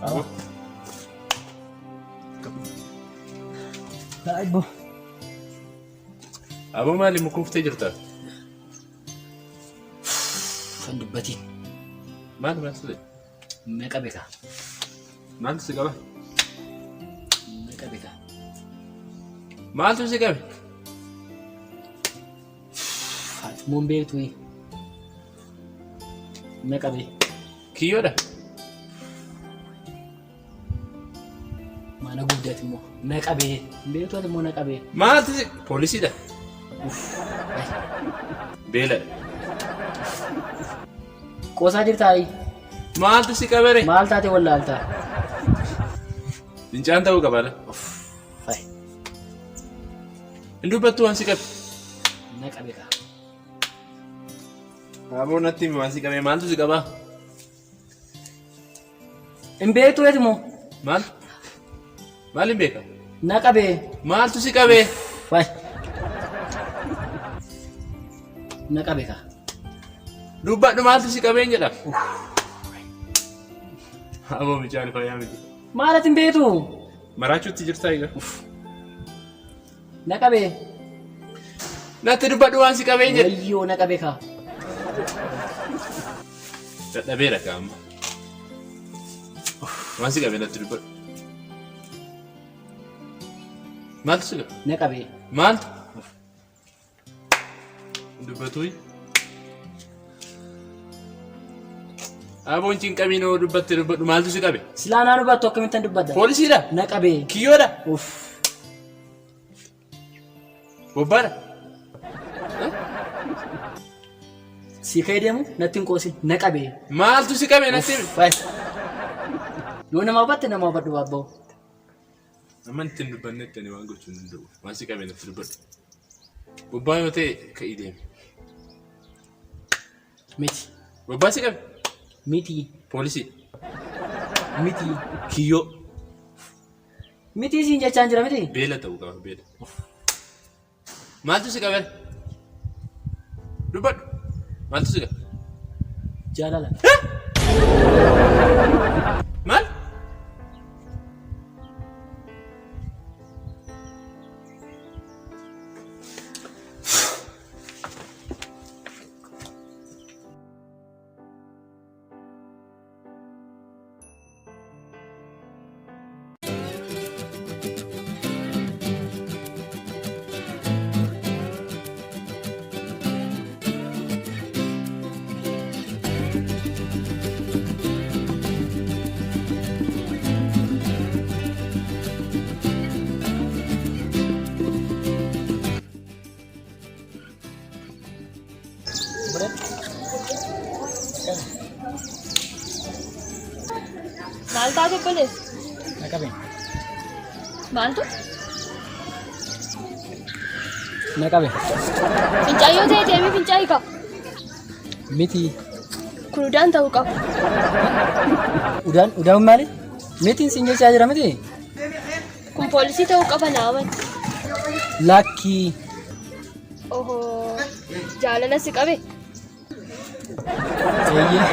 Abo. Abo maali mukuuftee jirta? Kan dubbatiin. Maal maasile? Meeqa beeka? Maaltu si qaba? Meeqa beeka? Maaltu si qabe? Mun beektu meeqa bee? Kiyyoodha. Mana guddaati immoo meeqa bee? Beektu ati immoo meeqa bee? Maaltu si poolisiidha? Beeladha. Qoosaa jirtaayi? Maaltu si qabere? Maal taate wallaaltaa? Fincaan ta'uu qabaadha. Hin dubbattu waan si qabe? Meeqa beeka? Aboo natti himi waan si qabe maaltu si qabaa? Hin beektu ati immoo? Maal? Maal hin beeka? Meeqa bee? Maaltu si qabe? Meeqa beeka? Dubbadhu maaltu si qabeen jedha? Aboo bichaan fayyaa miti. Maal ati hin beektu? Maraachuutti jirtaa egaa? Meeqa bee? Natti dubbadhu waan si qabeen jedha? Wayyoo meeqa beeka? Dadhabeera kaa'amma. Waan si qabee natti dubbadhu. Maaltu si qabe? Meeqa bee? Maaltu? Dubbatuuyi. Aboon cinqamiin oo dubbatte dubbadhu maaltu si qabe? Silaanaa dubbattu akkamittan dubbadda? Poolisiidha? Meeqa bee? Kiyyoodha? Uff. Bobbaadha? Si ka'ee deemu natti hin qoosin meeqa bee? Maaltu si qabe natti himi? Yoo nama hubatte nama hubadhu baabba'u. Amma itti hin dubbannetti ani waan gochuu hin danda'u. Waan si qabe natti dubbadhu. Bobbaa yoo ta'e ka'ii deemi. Miti. Bobbaa si qabe? Miti. Poolisii. Miti. Kiyyoo. Miti siin jechaan jira miti. Beela ta'uu qaba beela. Maaltu si qabe? Dubbadhu. Maaltu si qabe? Jaalala. Maal? Maal taate polis? Meeqa bee? Maaltu? Meeqa bee? Fincaayyoo ta'e deemee fincaayii qaba. Miti. Kun udaan ta'uu qaba. Udaan maali? Mitiin siin jechaa jira miti? Kun poolisii ta'uu qaba naa amanti. Lakkii. Ohoo jaalala si qabe. Eeyyee.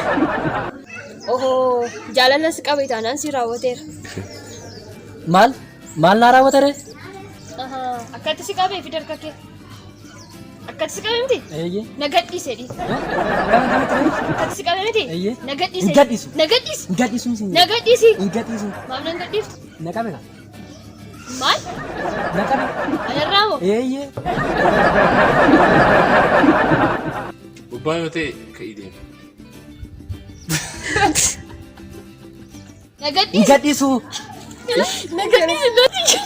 Ohoo jaalala si qabe taanaan si raawwateera. Maal naa raawwatare? Akkatti si qabee fi darga kee. Akkatti si qabe miti? Eeyyee. Na gadhiise dhi. Akkatti si qabe miti? Eeyyee. Na gadhiise. Hin gadhiisu. Na gadhiisi. Hin gadhiisu siin. Na gadhiisi. Hin gadhiisu. Maaf nan gadhiiftu? Meeqa beeka? Maal? Meeqa bee? Anarraa moo? Eeyyee. Bobbaa yoo ta'e ka'ii deemi. Na gadhiisi. Hin gadhiisu. Na gadhiisi.